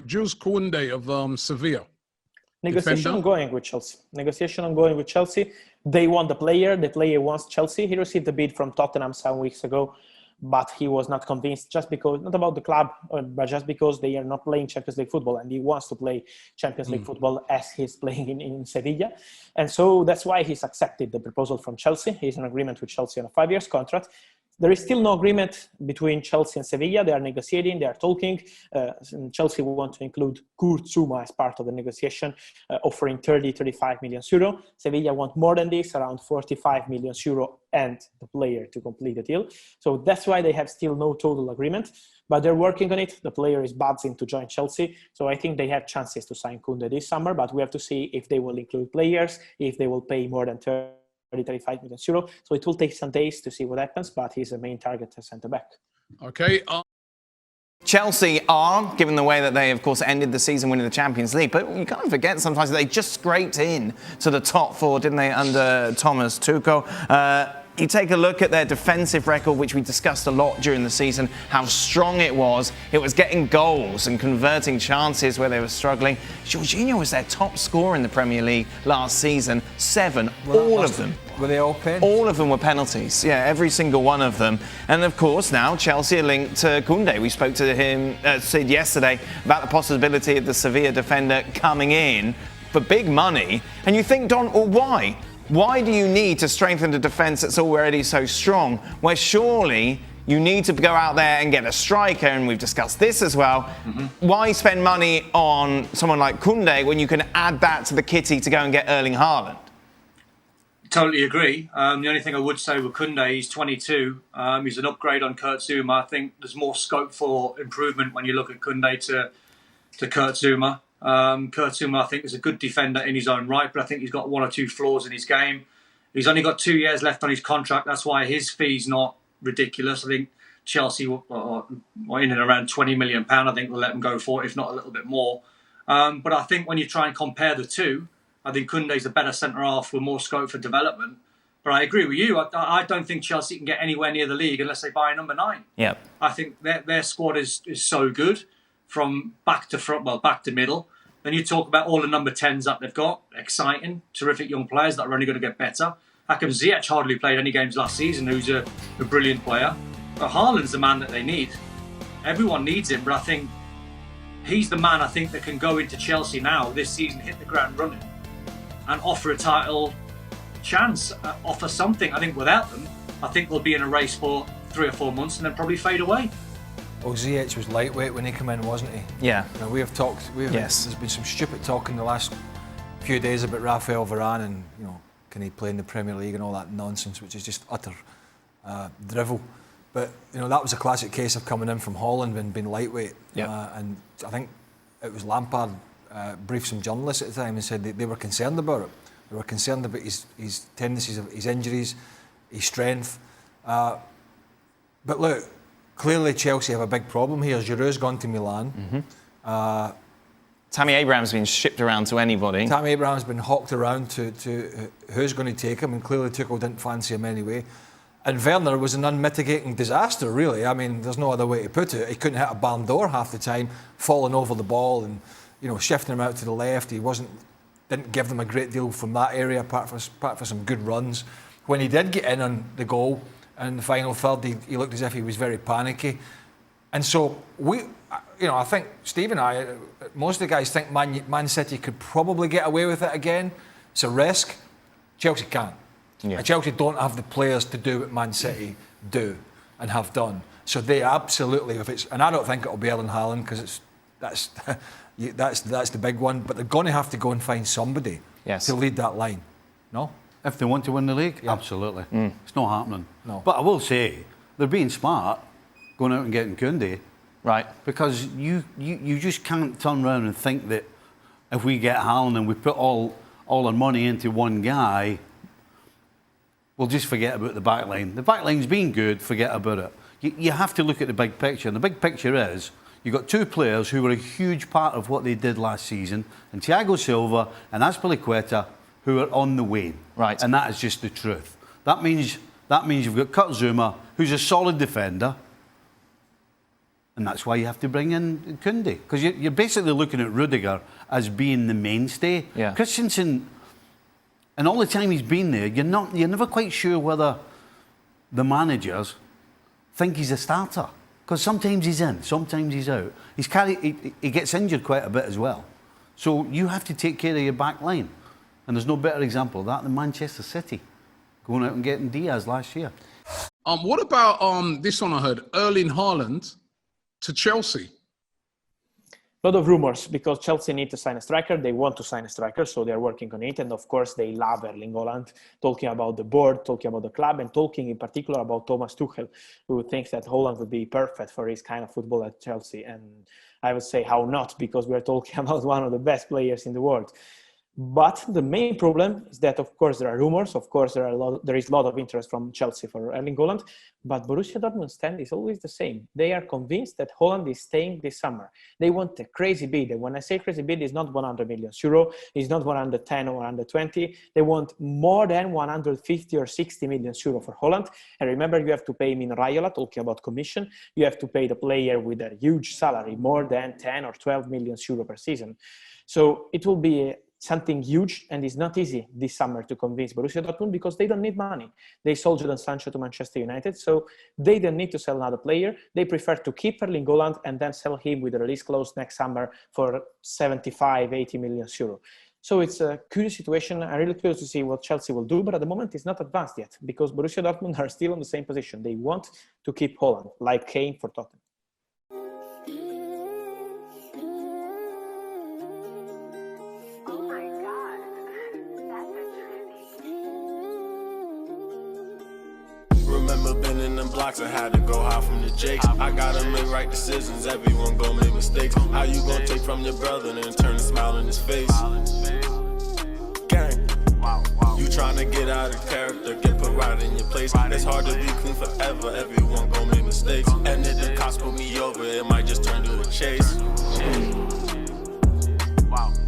Jules Kounde of Sevilla. Negotiation ongoing with Chelsea. Negotiation ongoing with Chelsea. They want the player. The player wants Chelsea. He received a bid from Tottenham some weeks ago, but he was not convinced, just because, not about the club, but just because they are not playing Champions League football, and he wants to play Champions League football as he's playing in Sevilla. And so that's why he's accepted the proposal from Chelsea. He's in agreement with Chelsea on a 5-year contract. There is still no agreement between Chelsea and Sevilla. They are negotiating, they are talking. Chelsea want to include Kurt Zouma as part of the negotiation, offering 35 million euro. Sevilla want more than this, around 45 million euro, and the player to complete the deal. So that's why they have still no total agreement, but they're working on it. The player is buzzing to join Chelsea. So I think they have chances to sign Kounde this summer, but we have to see if they will include players, if they will pay more than 35 million euro. So it will take some days to see what happens, but he's the main target as centre-back. Okay. Chelsea are, given the way that they, of course, ended the season winning the Champions League, but you can't forget sometimes they just scraped in to the top four, didn't they, under Thomas Tuchel? You take a look at their defensive record, which we discussed a lot during the season, how strong it was. It was getting goals and converting chances where they were struggling. Jorginho was their top scorer in the Premier League last season, 7, all of them. Were they all penalties? All of them were penalties, yeah, every single one of them. And of course now Chelsea are linked to Kounde. We spoke to him, Sid, yesterday about the possibility of the Sevilla defender coming in for big money. And you think, Don, well, why? Why do you need to strengthen the defence that's already so strong, where surely you need to go out there and get a striker, and we've discussed this as well. Why spend money on someone like Kounde when you can add that to the kitty to go and get Erling Haaland? Totally agree. The only thing I would say with Kounde, he's 22. He's an upgrade on Kurt Zouma. I think there's more scope for improvement when you look at Kounde to Kurt Zouma. Kurt Zouma, I think, is a good defender in his own right, but I think he's got 1 or 2 flaws in his game. He's only got 2 years left on his contract. That's why his fee's not ridiculous. I think Chelsea are in and around £20 million. I think we'll let them go for it, if not a little bit more. But I think when you try and compare the two, I think Kounde's a better centre-half with more scope for development. But I agree with you. I don't think Chelsea can get anywhere near the league unless they buy a number 9. Yeah. I think their squad is so good from back to front, well, back to middle. Then you talk about all the number 10s that they've got. Exciting, terrific young players that are only going to get better. Hakim Ziyech hardly played any games last season, who's a brilliant player. But Haaland's the man that they need. Everyone needs him, but I think he's the man, I think, that can go into Chelsea now, this season, hit the ground running and offer a title chance, offer something. I think without them, I think they'll be in a race for 3 or 4 months and then probably fade away. Well, Ziyech was lightweight when he came in, wasn't he? Yeah. Now, we have talked. There's been some stupid talk in the last few days about Raphael Varane and, you know, can he play in the Premier League and all that nonsense, which is just utter drivel. But, you know, that was a classic case of coming in from Holland and being lightweight. And I think it was Lampard briefed some journalists at the time and said they were concerned about it. They were concerned about his tendencies, his injuries, his strength. But look, clearly Chelsea have a big problem here. Giroud's gone to Milan. Tammy Abraham's been shipped around to anybody. Tammy Abraham's been hawked around to who's going to take him, and clearly Tuchel didn't fancy him anyway. And Werner was an unmitigating disaster, really. I mean, there's no other way to put it. He couldn't hit a barn door half the time, falling over the ball and, you know, shifting him out to the left. He didn't give them a great deal from that area, apart from some good runs. When he did get in on the goal in the final third, he looked as if he was very panicky. And so I think Steve and I, most of the guys think Man City could probably get away with it again. It's a risk. Chelsea can't. Yeah. Chelsea don't have the players to do what Man City do and have done. So they absolutely, and I don't think it'll be Erling Haaland because that's the big one. But they're going to have to go and find somebody to lead that line. No. If they want to win the league, absolutely. It's not happening. No. But I will say, they're being smart, going out and getting Kounde. Right. Because you just can't turn around and think that if we get Haaland and we put all our money into one guy, we'll just forget about the back line. The back line's been good, forget about it. You have to look at the big picture. And the big picture is, you've got 2 players who were a huge part of what they did last season, and Thiago Silva and Azpilicueta, who are on the wane. Right. And that is just the truth. That means you've got Kurt Zouma, who's a solid defender, And that's why you have to bring in Kounde. Because you're basically looking at Rudiger as being the mainstay. Yeah. Christensen, and all the time he's been there, you're never quite sure whether the managers think he's a starter. Because sometimes he's in, sometimes he's out. He gets injured quite a bit as well. So you have to take care of your back line. And there's no better example of that than Manchester City going out and getting Diaz last year. What about this one I heard? Erling Haaland to Chelsea. A lot of rumors because Chelsea need to sign a striker. They want to sign a striker, so they're working on it. And of course, they love Erling Haaland, talking about the board, talking about the club, and talking in particular about Thomas Tuchel, who thinks that Haaland would be perfect for his kind of football at Chelsea. And I would say, how not? Because we're talking about one of the best players in the world. But the main problem is that, of course, there are rumors. Of course, there is a lot of interest from Chelsea for Erling Haaland. But Borussia Dortmund's stand is always the same. They are convinced that Haaland is staying this summer. They want a crazy bid. And when I say crazy bid, it's not 100 million euro. It's not 110 or 120. They want more than 150 or 60 million euro for Haaland. And remember, you have to pay Mino Raiola, talking about commission. You have to pay the player with a huge salary, more than 10 or 12 million euro per season. So it will be something huge, and it's not easy this summer to convince Borussia Dortmund because they don't need money. They sold Jadon Sancho to Manchester United, so they don't need to sell another player. They prefer to keep Erling Haaland and then sell him with a release clause next summer for 75, 80 million euro. So it's a curious situation. I'm really curious to see what Chelsea will do, but at the moment it's not advanced yet because Borussia Dortmund are still in the same position. They want to keep Haaland, like Kane for Tottenham. Blocks, I had to go high from the Jakes. I gotta make right decisions, everyone gon' make mistakes. How you gon' take from your brother and turn a smile in his face? Gang, you tryna get out of character, get put right in your place. It's hard to be clean forever, everyone gon' make mistakes. And if the cops pull me over, it might just turn to a chase.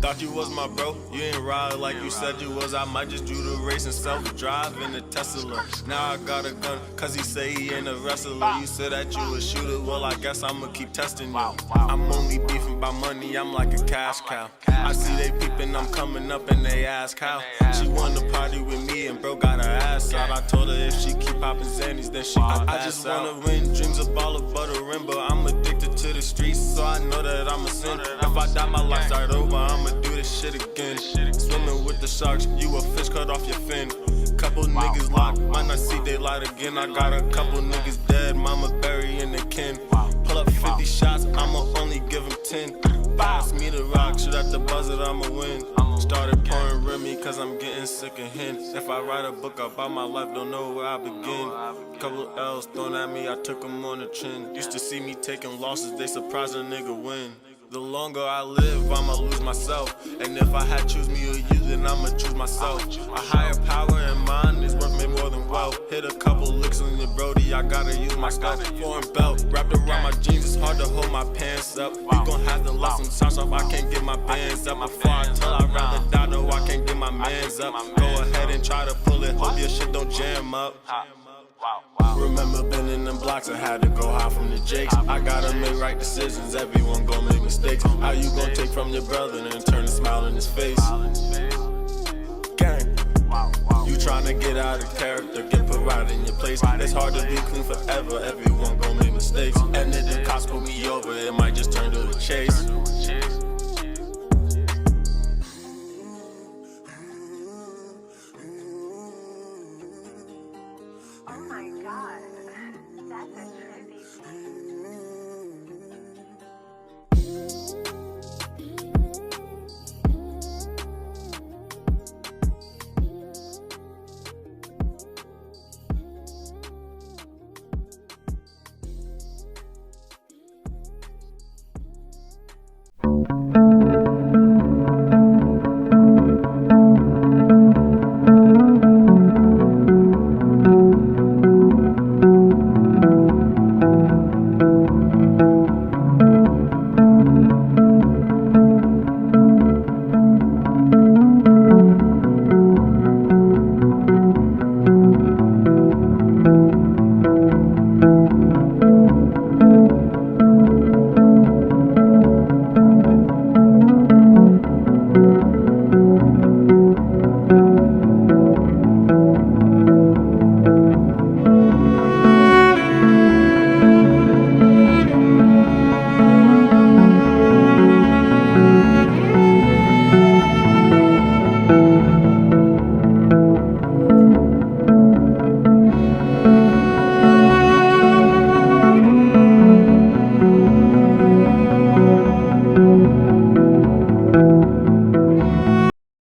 Thought you was my bro, you ain't ride like you said you was. I might just do the race and self-drive in the Tesla. Now I got a gun, cause he say he ain't a wrestler. You said that you a shooter, well I guess I'ma keep testing you. I'm only beefing by money, I'm like a cash cow. I see they peeping, I'm coming up and they ask how. She wanna party with me and bro got her ass out. I told her if she keep popping Xannies, then she gon' pass out. I just wanna win, dreams of all of buttering, but I'm addicted to the streets, so I know that I'm a sin. If I die, my life start over, I'ma do this shit again. Swimming with the sharks, you a fish cut off your fin. Couple niggas locked, might not see daylight again. I got a couple niggas dead, mama burying the kin. Pull up 50 shots, I'ma only give them 10. Pass me the rock, shoot at the buzzer, I'ma win. Started pouring Remy cause I'm getting sick of hints. If I write a book about my life, don't know where I begin. Couple L's thrown at me, I took them on the chin. Used to see me taking losses, they surprised a nigga win. The longer I live, I'ma lose myself. And if I had choose me or you, then I'ma choose myself. A higher power in mind is worth me more than wealth. Hit a couple licks on your brody, I gotta use my stuff. Foreign belt wrapped around my jeans, it's hard to hold my pants up. We gon' have to let some shots off, I can't get my bands up. Before I tell, I'd rather die, no, I can't get my mans up. Go ahead and try to pull it, hope your shit don't jam up. Remember been in them blocks, I had to go high from the Jakes. I gotta make right decisions, everyone gon' make mistakes. How you gon' take from your brother and turn a smile in his face? Gang, you tryna get out of character, get put right in your place. It's hard to be clean forever, everyone gon' make mistakes. And if the cops pull me over, it might just turn to a chase. Oh my God, that's a trip.